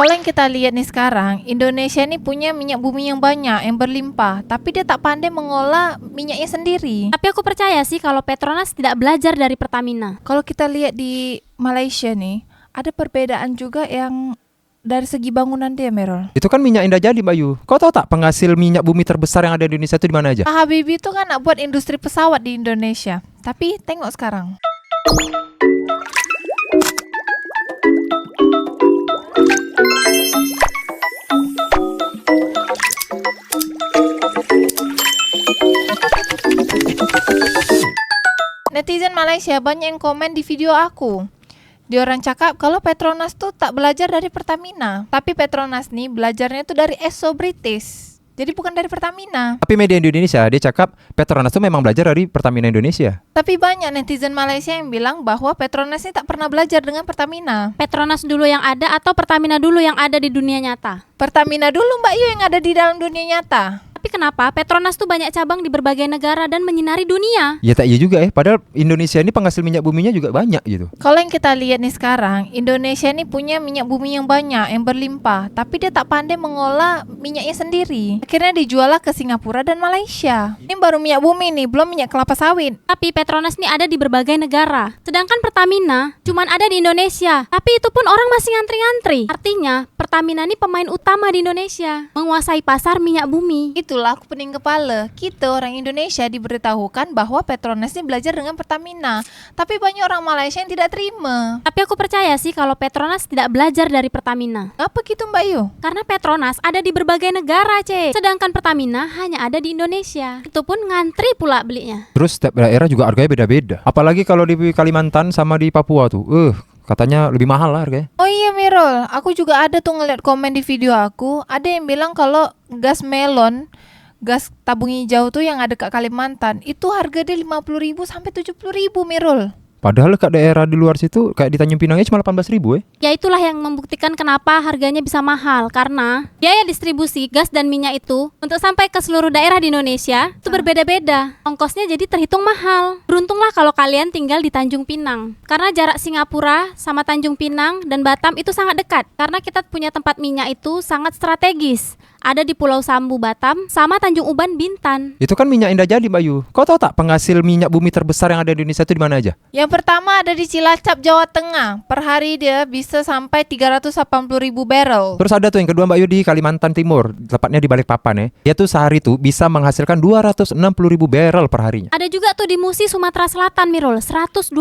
Kalau yang kita lihat nih sekarang, Indonesia ini punya minyak bumi yang banyak, yang berlimpah, tapi dia tak pandai mengolah minyaknya sendiri. Tapi aku percaya sih kalau Petronas tidak belajar dari Pertamina. Kalau kita lihat di Malaysia nih, ada perbedaan juga yang dari segi bangunan dia, Merol. Itu kan minyak indah jadi, Mbak Yu. Kau tahu tak penghasil minyak bumi terbesar yang ada di Indonesia itu di mana aja? Pak Habibie itu kan nak buat industri pesawat di Indonesia. Tapi tengok sekarang. Netizen Malaysia banyak yang komen di video aku. Dia orang cakap kalau Petronas tuh tak belajar dari Pertamina. Tapi Petronas nih belajarnya tuh dari Esso British. Jadi bukan dari Pertamina. Tapi media di Indonesia, dia cakap Petronas itu memang belajar dari Pertamina Indonesia. Tapi banyak netizen Malaysia yang bilang bahwa Petronas ini tak pernah belajar dengan Pertamina. Petronas dulu yang ada atau Pertamina dulu yang ada di dunia nyata? Pertamina dulu Mbak Yu yang ada di dalam dunia nyata. Tapi kenapa Petronas tuh banyak cabang di berbagai negara dan menyinari dunia? Ya tak iya juga padahal Indonesia ini penghasil minyak buminya juga banyak gitu. Kalau yang kita lihat nih sekarang, Indonesia ini punya minyak bumi yang banyak, yang berlimpah, tapi dia tak pandai mengolah minyaknya sendiri. Akhirnya dijuallah ke Singapura dan Malaysia. Ini baru minyak bumi nih, belum minyak kelapa sawit. Tapi Petronas nih ada di berbagai negara. Sedangkan Pertamina cuman ada di Indonesia. Tapi itu pun orang masih ngantri-ngantri. Artinya Pertamina ini pemain utama di Indonesia, menguasai pasar minyak bumi. Itulah aku pening kepala. Kita orang Indonesia diberitahukan bahwa Petronas ini belajar dengan Pertamina. Tapi banyak orang Malaysia yang tidak terima. Tapi aku percaya sih kalau Petronas tidak belajar dari Pertamina. Apa gitu Mbak Yu? Karena Petronas ada di berbagai negara, Cek. Sedangkan Pertamina hanya ada di Indonesia. Itu pun ngantri pula belinya. Terus setiap daerah juga harganya beda-beda. Apalagi kalau di Kalimantan sama di Papua tuh. Katanya lebih mahal lah harganya. Oh iya Mirol, aku juga ada tuh ngeliat komen di video aku. Ada yang bilang kalau gas melon, gas tabung hijau tuh yang ada ke Kalimantan, itu harga dia 50.000 sampai 70.000 Mirol. Padahal kat daerah di luar situ kayak di Tanjung Pinangnya cuma 18.000 Ya itulah yang membuktikan kenapa harganya bisa mahal. Karena biaya distribusi gas dan minyak itu untuk sampai ke seluruh daerah di Indonesia itu berbeda-beda. Ongkosnya jadi terhitung mahal. Beruntunglah kalau kalian tinggal di Tanjung Pinang. Karena jarak Singapura sama Tanjung Pinang dan Batam itu sangat dekat. Karena kita punya tempat minyak itu sangat strategis. Ada di Pulau Sambu Batam sama Tanjung Uban Bintan. Itu kan minyak indah jadi, Mbak Yu. Kau tahu tak penghasil minyak bumi terbesar yang ada di Indonesia itu di mana aja? Yang pertama ada di Cilacap, Jawa Tengah. Per hari dia bisa sampai 380.000 barrel. Terus ada tuh yang kedua, Mbak Yu, di Kalimantan Timur, tepatnya di Balikpapan Dia tuh sehari tuh bisa menghasilkan 260.000 barrel per harinya. Ada juga tuh di Musi, Sumatera Selatan, Mirul, 128.000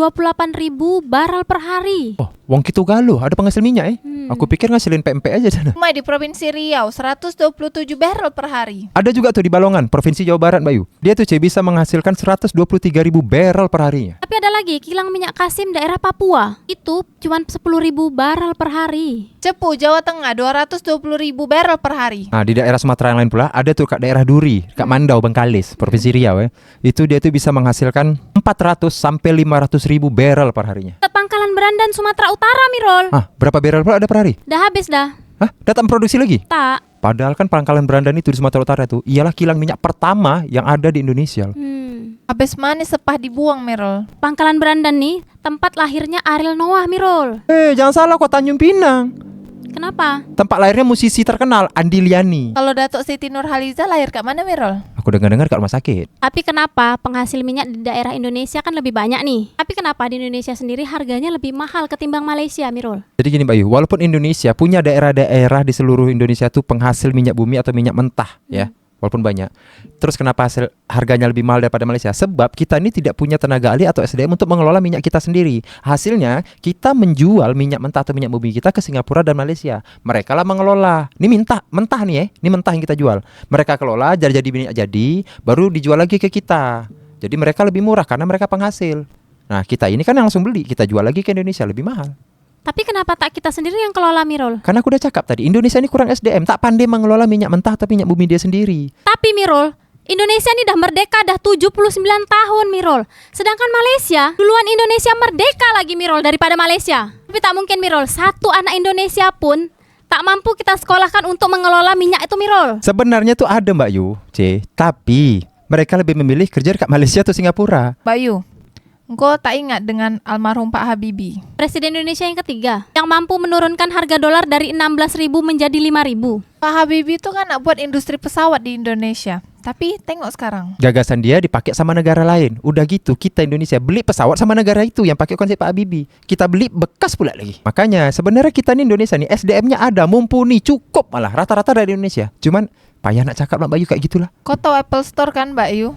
barrel per hari. Oh, wong Kitu Galuh ada penghasil minyak Aku pikir ngasilin PMP aja sana. Cuma di Provinsi Riau 127 barrel per hari. Ada juga tuh di Balongan, Provinsi Jawa Barat, Mbak Yu. Dia tuh bisa menghasilkan 123.000 barrel per harinya. Tapi ada lagi kilang minyak Kasim daerah Papua. Itu cuma 10.000 barrel per hari. Cepu, Jawa Tengah 220.000 barrel per hari. Nah, di daerah Sumatera yang lain pula ada tuh kat daerah Duri, kat Mandau, Bengkalis, Provinsi Riau Itu dia tuh bisa menghasilkan 400 sampai 500.000 barrel per harinya. Ke Pangkalan Berandan, Sumatera Utara, Mirol. Berapa barrel pula ada per hari? Dah habis dah. Datang produksi lagi? Tak. Padahal kan Pangkalan Berandan itu di Sumatera Utara itu ialah kilang minyak pertama yang ada di Indonesia. Habis manis sepah dibuang, Mirol. Pangkalan Berandan nih tempat lahirnya Ariel Noah, Mirol. Jangan salah kok, Tanjung Pinang. Kenapa? Tempat lahirnya musisi terkenal Andi Liani. Kalau Datuk Siti Nurhaliza lahir kat mana, Mirol? Aku dengar-dengar kat rumah sakit. Tapi kenapa penghasil minyak di daerah Indonesia kan lebih banyak nih? Tapi kenapa di Indonesia sendiri harganya lebih mahal ketimbang Malaysia, Mirol? Jadi gini, Mbak Yu, walaupun Indonesia punya daerah-daerah di seluruh Indonesia tuh penghasil minyak bumi atau minyak mentah walaupun banyak. Terus kenapa harganya lebih mahal daripada Malaysia? Sebab kita ini tidak punya tenaga ahli atau SDM untuk mengelola minyak kita sendiri. Hasilnya kita menjual minyak mentah atau minyak bumi kita ke Singapura dan Malaysia. Mereka lah mengelola. Ini mentah nih ini mentah yang kita jual. Mereka kelola jadi minyak jadi, baru dijual lagi ke kita. Jadi mereka lebih murah karena mereka penghasil. Nah, kita ini kan yang langsung beli, kita jual lagi ke Indonesia lebih mahal. Tapi kenapa tak kita sendiri yang kelola, Mirol? Karena aku udah cakap tadi, Indonesia ini kurang SDM, tak pandai mengelola minyak mentah atau minyak bumi dia sendiri. Tapi Mirol, Indonesia ini dah merdeka dah 79 tahun, Mirol. Sedangkan Malaysia, duluan Indonesia merdeka lagi, Mirol, daripada Malaysia. Tapi tak mungkin, Mirol, satu anak Indonesia pun tak mampu kita sekolahkan untuk mengelola minyak itu, Mirol. Sebenarnya tuh ada, Mbak Yu, tapi mereka lebih memilih kerja dekat Malaysia atau Singapura. Mbak Yu, Engkau tak ingat dengan almarhum Pak Habibie? Presiden Indonesia yang ketiga yang mampu menurunkan harga dolar dari 16.000 menjadi 5.000. Pak Habibie itu kan nak buat industri pesawat di Indonesia. Tapi tengok sekarang. Gagasan dia dipakai sama negara lain. Udah gitu kita Indonesia beli pesawat sama negara itu yang pakai konsep Pak Habibie. Kita beli bekas pula lagi. Makanya sebenarnya kita nih Indonesia nih SDM-nya ada, mumpuni, cukup malah rata-rata dari Indonesia. Cuman payah nak cakap Mbak Bayu kayak gitulah. Kau tahu Apple Store kan Mbak Yu?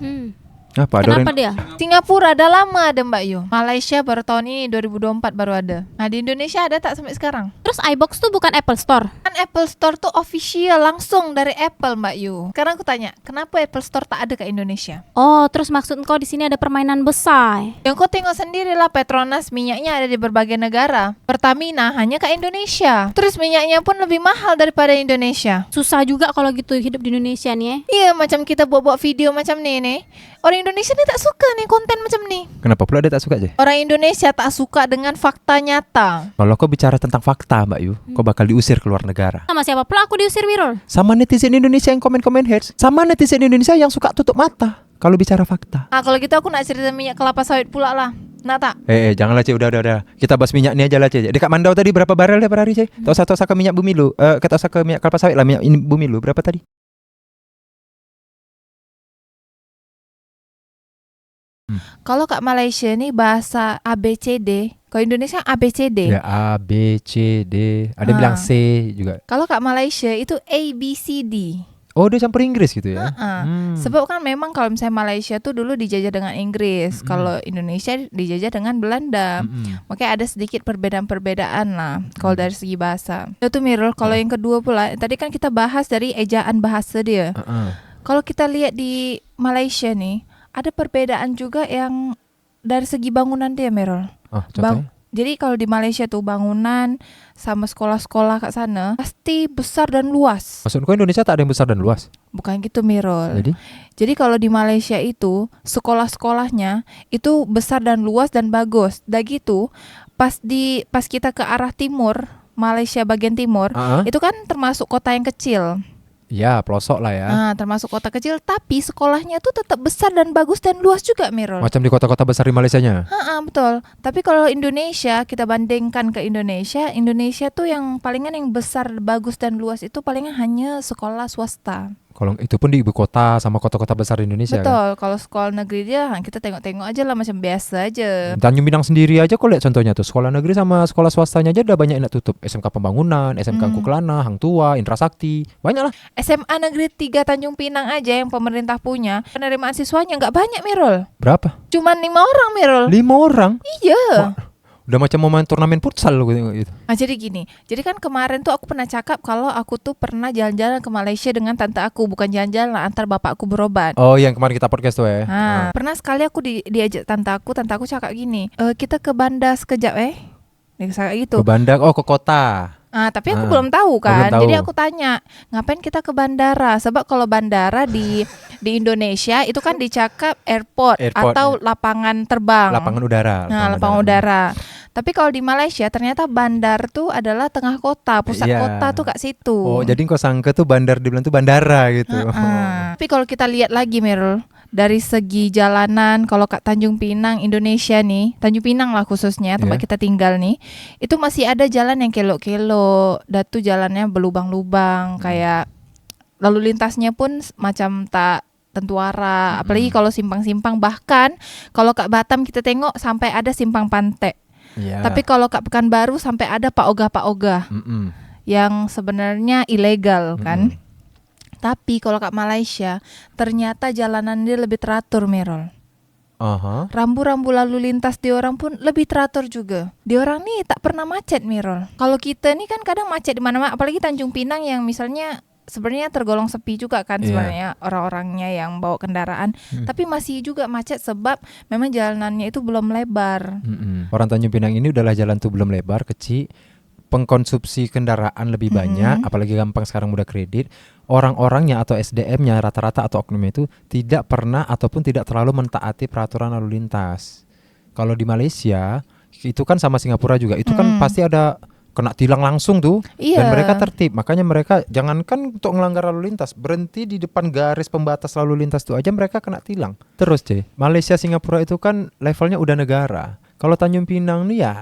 Apa Kenapa dia? Singapura ada lama ada Mbak Yu. Malaysia baru tahun ini 2024 baru ada. Nah di Indonesia ada tak sampai sekarang? Terus iBox tuh bukan Apple Store. Kan Apple Store tuh official langsung dari Apple Mbak Yu. Sekarang aku tanya, kenapa Apple Store tak ada ke Indonesia? Oh, terus maksud kau di sini ada permainan besar. Yang kau tengok sendirilah Petronas minyaknya ada di berbagai negara. Pertamina hanya ke Indonesia. Terus minyaknya pun lebih mahal daripada Indonesia. Susah juga kalau gitu hidup di Indonesia nih. Iya macam kita buat video macam nih. Orang Indonesia ni tak suka nih konten macam ni. Kenapa pula dia tak suka aja? Orang Indonesia tak suka dengan fakta nyata. Kalau kau bicara tentang fakta Mbak Yu, kau bakal diusir keluar negara. Sama siapa pula aku diusir, Mirul? Sama netizen Indonesia yang komen-komen hate, sama netizen Indonesia yang suka tutup mata kalau bicara fakta. Ah kalau gitu aku nak cerita minyak kelapa sawit pula lah. Nak tak? Janganlah Cik, udah. Kita bahas minyak ni aja lah Cik. Dekat Mandau tadi berapa barel dia per hari Cik? Tak usah ke minyak bumi lu. Tak usah ke minyak kelapa sawit lah, minyak bumi lu berapa tadi? Kalau kat Malaysia ni bahasa ABCD, kalau Indonesia ABCD. Ya A, B, C, D. Ada yang bilang C juga. Kalau kat Malaysia itu ABCD. Oh dia campur Inggris gitu ya? Sebab kan memang kalau misalnya Malaysia tuh dulu dijajah dengan Inggris, kalau Indonesia dijajah dengan Belanda. Makanya ada sedikit perbedaan-perbedaan lah kalau dari segi bahasa. Itu Mirul, kalau yang kedua pula, tadi kan kita bahas dari ejaan bahasa dia. Kalau kita lihat di Malaysia nih, ada perbedaan juga yang dari segi bangunan dia, Mirul. Contohnya? Jadi kalau di Malaysia tuh bangunan sama sekolah-sekolah kat sana pasti besar dan luas. Maksud kau Indonesia tak ada yang besar dan luas? Bukan gitu, Mirul. Jadi kalau di Malaysia itu sekolah-sekolahnya itu besar dan luas dan bagus. Dah gitu pas kita ke arah timur, Malaysia bagian timur, itu kan termasuk kota yang kecil. Ya, pelosok lah ya. Termasuk kota kecil, tapi sekolahnya tuh tetap besar dan bagus dan luas juga, Mirul. Macam di kota-kota besar di Malaysianya. Betul. Tapi kalau Indonesia, kita bandingkan ke Indonesia tuh yang palingan yang besar, bagus dan luas itu palingan hanya sekolah swasta. Kalau itu pun di ibu kota sama kota-kota besar di Indonesia. Betul. Kan? Kalau sekolah negeri dia kita tengok-tengok aja lah macam biasa aja. Tanjung Pinang sendiri aja kau lihat contohnya tuh, sekolah negeri sama sekolah swastanya aja udah banyak yang nak tutup. SMK Pembangunan, SMK Kuklana, Hang Tua, Indra Sakti, banyak lah. SMA Negeri 3 Tanjung Pinang aja yang pemerintah punya, penerimaan siswanya nggak banyak, Mirul. Berapa? Cuman 5 orang, Mirul. 5 orang? Iya. Udah macam mau main turnamen futsal gitu. Jadi gini, jadi kan kemarin tuh aku pernah cakap kalau aku tuh pernah jalan-jalan ke Malaysia dengan tante aku, bukan jalan-jalan lah, antar bapakku berobat. Oh yang kemarin kita podcast tuh ya. Pernah sekali aku diajak tante aku cakap gini, kita ke bandar sekejap dia cakap gitu. Ke bandar, ke kota. Tapi aku belum tahu kan. Belum tahu. Jadi aku tanya, ngapain kita ke bandara? Sebab kalau bandara di Indonesia itu kan dicakap airport atau lapangan terbang. Lapangan udara. Lapangan udara. Tapi kalau di Malaysia ternyata bandar tuh adalah tengah kota, pusat kota tuh kat situ. Oh, jadi kau sangka tuh bandar dibilang tuh bandara gitu. Tapi kalau kita lihat lagi, Merul, dari segi jalanan, kalau kat Tanjung Pinang Indonesia nih, Tanjung Pinang lah khususnya tempat kita tinggal nih, itu masih ada jalan yang kelok-kelok, dan tuh jalannya berlubang-lubang, kayak lalu lintasnya pun macam tak tentu arah, apalagi kalau simpang-simpang, bahkan kalau kat Batam kita tengok sampai ada simpang pantai. Tapi kalau kat Pekanbaru sampai ada Pak Ogah yang sebenarnya ilegal kan. Tapi kalau kat Malaysia ternyata jalanan dia lebih teratur, Merol. Rambu-rambu lalu lintas di orang pun lebih teratur juga. Di orang nih tak pernah macet, Merol. Kalau kita nih kan kadang macet di mana-mana, apalagi Tanjung Pinang yang misalnya sebenarnya tergolong sepi juga kan sebenarnya orang-orangnya yang bawa kendaraan, tapi masih juga macet sebab memang jalanannya itu belum lebar. Orang Tanjung Pinang ini udahlah jalan tuh belum lebar, kecil, pengkonsumsi kendaraan lebih banyak, apalagi gampang sekarang mudah kredit. Orang-orangnya atau SDM-nya rata-rata atau oknumnya itu tidak pernah ataupun tidak terlalu mentaati peraturan lalu lintas. Kalau di Malaysia itu kan sama Singapura juga, itu kan pasti ada kena tilang langsung tuh. Iya. Dan mereka tertib. Makanya mereka jangankan untuk melanggar lalu lintas, berhenti di depan garis pembatas lalu lintas tuh aja mereka kena tilang. Terus Malaysia Singapura itu kan levelnya udah negara. Kalau Tanjung Pinang nih ya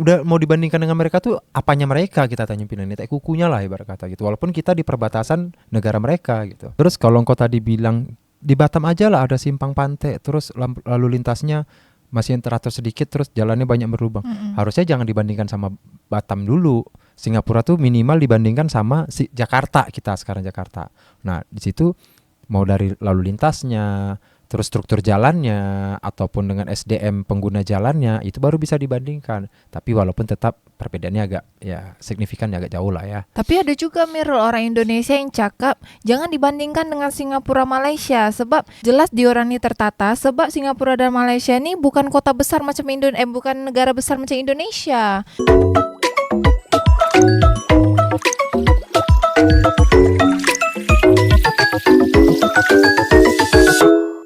udah mau dibandingkan dengan mereka tuh apanya mereka, kita Tanjung Pinang ini kayak kukunya lah ibarat kata gitu. Walaupun kita di perbatasan negara mereka gitu. Terus kalau engkau tadi bilang di Batam aja lah ada simpang pantai, terus lalu lintasnya masih yang teratur sedikit, terus jalannya banyak berlubang. Harusnya jangan dibandingkan sama Batam dulu. Singapura tuh minimal dibandingkan sama Jakarta, kita sekarang Jakarta. Nah di situ mau dari lalu lintasnya, terus struktur jalannya, ataupun dengan SDM pengguna jalannya, itu baru bisa dibandingkan. Tapi walaupun tetap perbedaannya agak ya signifikan, agak jauh lah ya. Tapi ada juga Mirul orang Indonesia yang cakap jangan dibandingkan dengan Singapura Malaysia, sebab jelas diorang ini tertata, sebab Singapura dan Malaysia ini bukan kota besar macam bukan negara besar macam Indonesia.